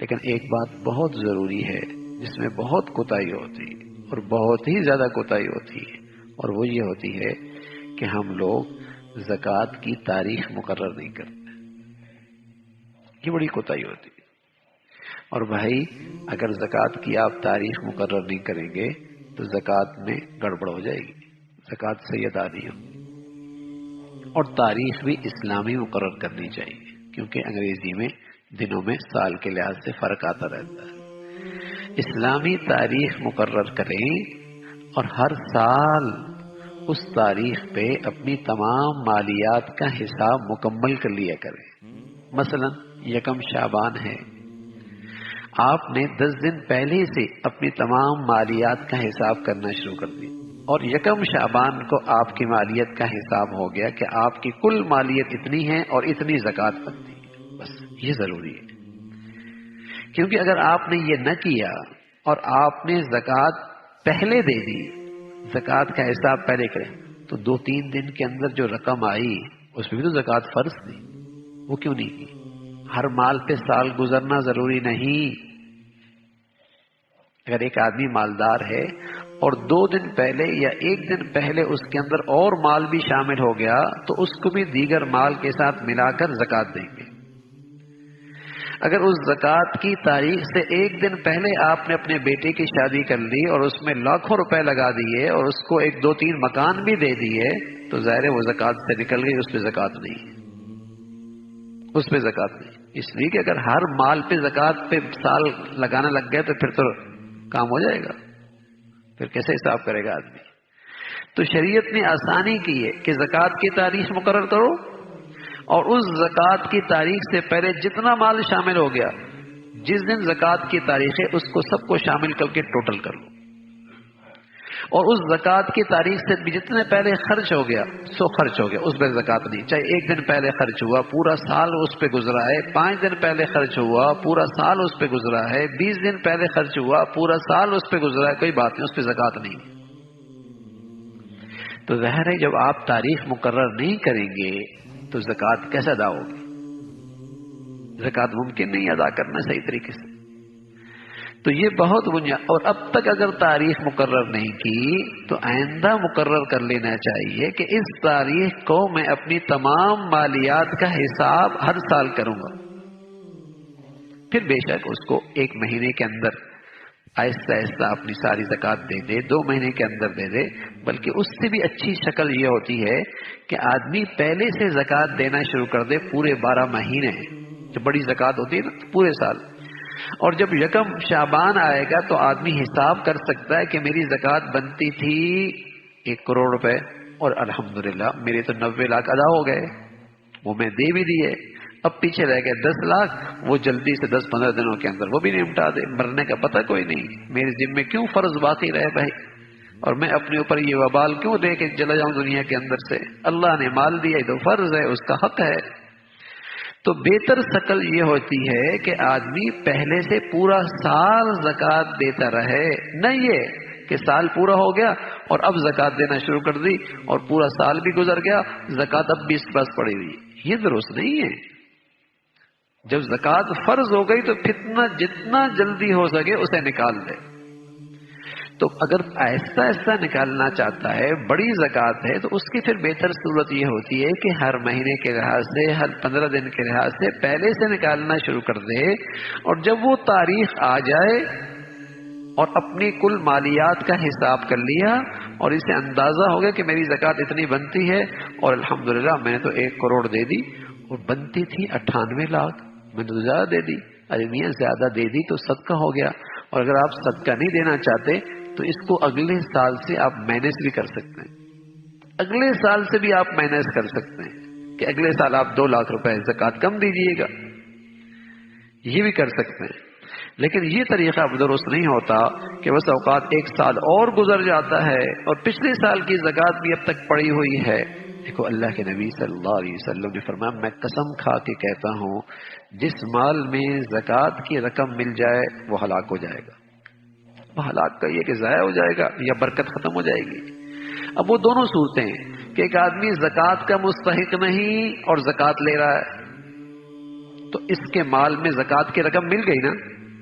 لیکن ایک بات بہت ضروری ہے جس میں بہت کوتاہی ہوتی ہے اور بہت ہی زیادہ کوتاہی ہوتی ہے، اور وہ یہ ہوتی ہے کہ ہم لوگ زکوٰۃ کی تاریخ مقرر نہیں کرتے۔ یہ بڑی کوتاہی ہوتی ہے۔ اور بھائی اگر زکوٰۃ کی آپ تاریخ مقرر نہیں کریں گے تو زکوٰۃ میں گڑبڑ ہو جائے گی، زکوٰۃ صحیح ادا نہیں ہوگی۔ اور تاریخ بھی اسلامی مقرر کرنی چاہیے، کیونکہ انگریزی میں دنوں میں سال کے لحاظ سے فرق آتا رہتا ہے۔ اسلامی تاریخ مقرر کریں اور ہر سال اس تاریخ پہ اپنی تمام مالیات کا حساب مکمل کر لیا کریں۔ مثلا یکم شعبان ہے، آپ نے 10 دن پہلے سے اپنی تمام مالیات کا حساب کرنا شروع کر دیا، اور یکم شعبان کو آپ کی مالیت کا حساب ہو گیا کہ آپ کی کل مالیت اتنی ہے اور اتنی زکوٰۃ بنتی ہے۔ بس یہ ضروری ہے، کیونکہ اگر آپ نے یہ نہ کیا اور آپ نے زکوٰۃ پہلے دے دی، زکوٰۃ کا حساب پہلے کریں، تو 2-3 دن کے اندر جو رقم آئی اس میں بھی تو زکوٰۃ فرض تھی، وہ کیوں نہیں کی؟ ہر مال پہ سال گزرنا ضروری نہیں۔ اگر ایک آدمی مالدار ہے اور 2 دن پہلے یا 1 دن پہلے اس کے اندر اور مال بھی شامل ہو گیا تو اس کو بھی دیگر مال کے ساتھ ملا کر زکوٰۃ دیں گے۔ اگر اس زکوٰۃ کی تاریخ سے 1 دن پہلے آپ نے اپنے بیٹے کی شادی کر لی اور اس میں لاکھوں روپے لگا دیے اور اس کو 1-2-3 مکان بھی دے دیے تو ظاہر ہے وہ زکوٰۃ سے نکل گئی، اس پہ زکوٰۃ نہیں ہے، اس پہ زکوٰۃ نہیں۔ اس لیے کہ اگر ہر مال پہ زکوٰۃ پہ سال لگانا لگ گئے تو پھر تو کام ہو جائے گا، پھر کیسے حساب کرے گا آدمی؟ تو شریعت نے آسانی کی ہے کہ زکوٰۃ کی تاریخ مقرر کرو اور اس زکوٰۃ کی تاریخ سے پہلے جتنا مال شامل ہو گیا، جس دن زکوٰۃ کی تاریخ ہے اس کو سب کو شامل کر کے ٹوٹل کر لو، اور اس زکوٰۃ کی تاریخ سے بھی جتنے پہلے خرچ ہو گیا سو خرچ ہو گیا، اس پہ زکوٰۃ نہیں، چاہے 1 دن پہلے خرچ ہوا پورا سال اس پہ گزرا ہے، 5 دن پہلے خرچ ہوا پورا سال اس پہ گزرا ہے، 20 دن پہلے خرچ ہوا پورا سال اس پہ گزرا ہے، کوئی بات نہیں، اس پہ زکوٰۃ نہیں۔ تو ظاہر ہے جب آپ تاریخ مقرر نہیں کریں گے تو زکوٰۃ کیسے ادا ہوگی؟ زکوٰۃ ممکن نہیں ادا کرنا صحیح طریقے سے۔ تو یہ بہت بنیاد، اور اب تک اگر تاریخ مقرر نہیں کی تو آئندہ مقرر کر لینا چاہیے کہ اس تاریخ کو میں اپنی تمام مالیات کا حساب ہر سال کروں گا۔ پھر بے شک اس کو 1 مہینے کے اندر آہستہ آہستہ اپنی ساری زکوٰۃ دے دے، 2 مہینے کے اندر دے دے، بلکہ اس سے بھی اچھی شکل یہ ہوتی ہے کہ آدمی پہلے سے زکوٰۃ دینا شروع کر دے پورے 12 مہینے، جو بڑی زکوٰۃ ہوتی ہے نا پورے سال۔ اور جب یکم شعبان آئے گا تو آدمی حساب کر سکتا ہے کہ میری زکوٰۃ بنتی تھی 1 کروڑ روپے اور الحمدللہ میرے تو 90 لاکھ ادا ہو گئے، وہ میں دے بھی دیے، اب پیچھے رہ گئے 10 لاکھ، وہ جلدی سے 10-15 دنوں کے اندر وہ بھی نمٹا دے، مرنے کا پتہ کوئی نہیں، میرے ذمے کیوں فرض باقی رہے بھائی، اور میں اپنے اوپر یہ وبال کیوں دے کے چلا جاؤں دنیا کے اندر سے؟ اللہ نے مال دیا تو فرض ہے، اس کا حق ہے۔ تو بہتر شکل یہ ہوتی ہے کہ آدمی پہلے سے پورا سال زکوٰۃ دیتا رہے، نہ یہ کہ سال پورا ہو گیا اور اب زکوٰۃ دینا شروع کر دی اور پورا سال بھی گزر گیا، زکوٰۃ اب بھی اس پاس پڑی ہوئی، یہ درست نہیں ہے۔ جب زکوٰۃ فرض ہو گئی تو جتنا جلدی ہو سکے اسے نکال دے۔ تو اگر آہستہ آہستہ نکالنا چاہتا ہے، بڑی زکوٰۃ ہے، تو اس کی پھر بہتر صورت یہ ہوتی ہے کہ ہر مہینے کے لحاظ سے، ہر 15 دن کے لحاظ سے پہلے سے نکالنا شروع کر دے، اور جب وہ تاریخ آ جائے اور اپنی کل مالیات کا حساب کر لیا اور اسے اندازہ ہو گیا کہ میری زکوٰۃ اتنی بنتی ہے اور الحمدللہ میں نے تو 1 کروڑ دے دی اور بنتی تھی 98 لاکھ، میں نے تو زیادہ دے دی، ارے میاں زیادہ دے دی تو صدقہ ہو گیا، اور اگر آپ صدقہ نہیں دینا چاہتے تو اس کو اگلے سال سے آپ مینیج بھی کر سکتے ہیں، اگلے سال سے بھی آپ مینیج کر سکتے ہیں کہ اگلے سال آپ 2 لاکھ روپے زکوٰۃ کم دیجیے گا، یہ بھی کر سکتے ہیں۔ لیکن یہ طریقہ اب درست نہیں ہوتا کہ بس اوقات 1 سال اور گزر جاتا ہے اور پچھلے سال کی زکوٰۃ بھی اب تک پڑی ہوئی ہے۔ دیکھو اللہ کے نبی صلی اللہ علیہ وسلم نے فرمایا، میں قسم کھا کے کہتا ہوں جس مال میں زکوٰۃ کی رقم مل جائے وہ ہلاک ہو جائے گا، وہ ہلاک کا یہ کہ ضائع ہو جائے گا یا برکت ختم ہو جائے گی۔ اب وہ دونوں صورتیں ہیں کہ ایک آدمی زکوٰۃ کا مستحق نہیں اور زکوٰۃ لے رہا ہے، تو اس کے مال میں زکوٰۃ کی رقم مل گئی نا،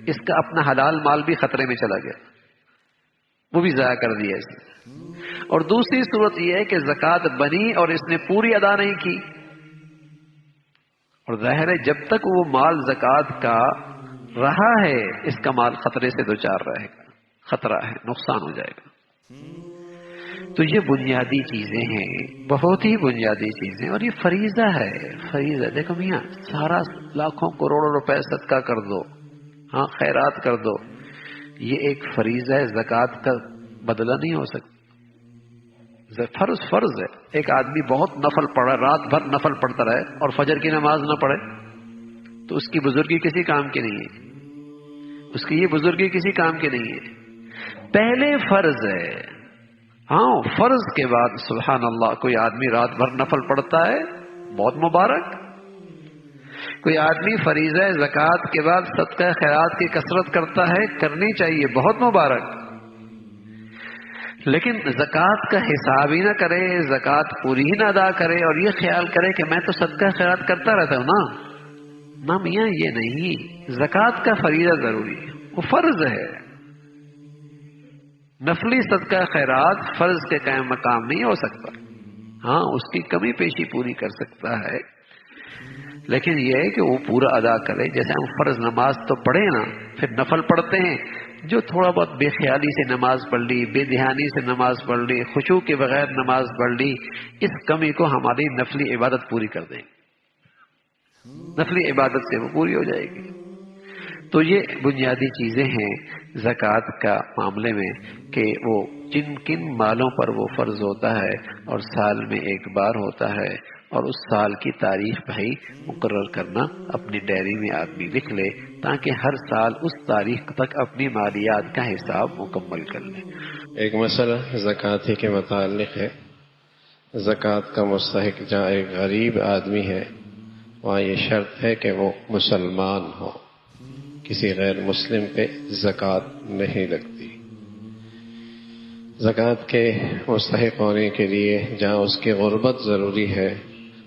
اس کا اپنا حلال مال بھی خطرے میں چلا گیا، وہ بھی ضائع کر دیا اس نے۔ اور دوسری صورت یہ ہے کہ زکوٰۃ بنی اور اس نے پوری ادا نہیں کی، اور ظاہر ہے جب تک وہ مال زکوٰۃ کا رہا ہے اس کا مال خطرے سے دوچار رہے گا، خطرہ ہے، نقصان ہو جائے گا۔ تو یہ بنیادی چیزیں ہیں، بہت ہی بنیادی چیزیں، اور یہ فریضہ ہے، فریضہ۔ دیکھو میاں، سارا لاکھوں کروڑوں روپے صدقہ کر دو، ہاں خیرات کر دو، یہ ایک فریضہ ہے، زکوٰۃ کا بدلہ نہیں ہو سکتا۔ فرض ہے۔ ایک آدمی بہت نفل پڑھا، رات بھر نفل پڑھتا رہے اور فجر کی نماز نہ پڑھے تو اس کی بزرگی کسی کام کی نہیں ہے، اس کی یہ بزرگی کسی کام کی نہیں ہے۔ پہلے فرض ہے، ہاں فرض کے بعد سبحان اللہ کوئی آدمی رات بھر نفل پڑھتا ہے، بہت مبارک۔ کوئی آدمی فریضہ زکوٰۃ کے بعد صدقہ خیرات کی کثرت کرتا ہے، کرنی چاہیے، بہت مبارک۔ لیکن زکوٰۃ کا حساب ہی نہ کرے، زکوٰۃ پوری ہی نہ ادا کرے اور یہ خیال کرے کہ میں تو صدقہ خیرات کرتا رہتا ہوں نہ میاں، یہ نہیں۔ زکوٰۃ کا فریضہ ضروری ہے، وہ فرض ہے۔ نفلی صدقہ خیرات فرض کے قائم مقام نہیں ہو سکتا، ہاں اس کی کمی پیشی پوری کر سکتا ہے، لیکن یہ ہے کہ وہ پورا ادا کرے۔ جیسے ہم فرض نماز تو پڑھے نا، پھر نفل پڑھتے ہیں، جو تھوڑا بہت بے خیالی سے نماز پڑھ لی، بے دھیانی سے نماز پڑھ لی، خشوع کے بغیر نماز پڑھ لی، اس کمی کو ہماری نفلی عبادت پوری کر دیں گے، نفلی عبادت سے وہ پوری ہو جائے گی۔ تو یہ بنیادی چیزیں ہیں زکوٰۃ کا معاملے میں، کہ وہ جن کن مالوں پر وہ فرض ہوتا ہے اور سال میں ایک بار ہوتا ہے، اور اس سال کی تاریخ بھائی مقرر کرنا، اپنی ڈائری میں آدمی لکھ لے تاکہ ہر سال اس تاریخ تک اپنی مالیات کا حساب مکمل کر لے۔ ایک مسئلہ زکوٰۃ ہی کے متعلق ہے۔ زکوٰۃ کا مستحق جہاں ایک غریب آدمی ہے، وہاں یہ شرط ہے کہ وہ مسلمان ہو، کسی غیر مسلم پہ زکوٰۃ نہیں لگتی۔ زکوٰۃ کے مستحق ہونے کے لیے جہاں اس کی غربت ضروری ہے،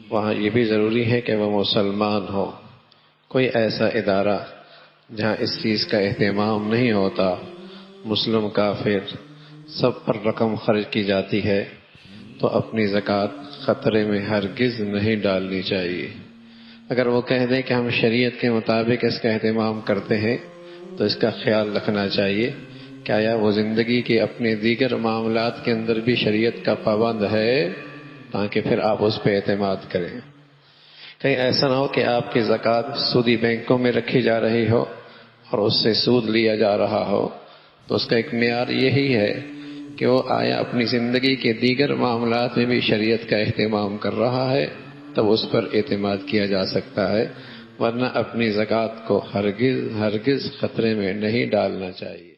وہاں یہ بھی ضروری ہے کہ وہ مسلمان ہو۔ کوئی ایسا ادارہ جہاں اس چیز کا اہتمام نہیں ہوتا، مسلم کافر سب پر رقم خرچ کی جاتی ہے، تو اپنی زکوٰۃ خطرے میں ہرگز نہیں ڈالنی چاہیے۔ اگر وہ کہہ دیں کہ ہم شریعت کے مطابق اس کا اہتمام کرتے ہیں، تو اس کا خیال رکھنا چاہیے کہ آیا وہ زندگی کے اپنے دیگر معاملات کے اندر بھی شریعت کا پابند ہے، تاکہ پھر آپ اس پہ اعتماد کریں۔ کہیں ایسا نہ ہو کہ آپ کی زکوٰۃ سودی بینکوں میں رکھی جا رہی ہو اور اس سے سود لیا جا رہا ہو، تو اس کا ایک معیار یہی ہے کہ وہ آیا اپنی زندگی کے دیگر معاملات میں بھی شریعت کا اہتمام کر رہا ہے، تب اس پر اعتماد کیا جا سکتا ہے، ورنہ اپنی زکوٰۃ کو ہرگز خطرے میں نہیں ڈالنا چاہیے۔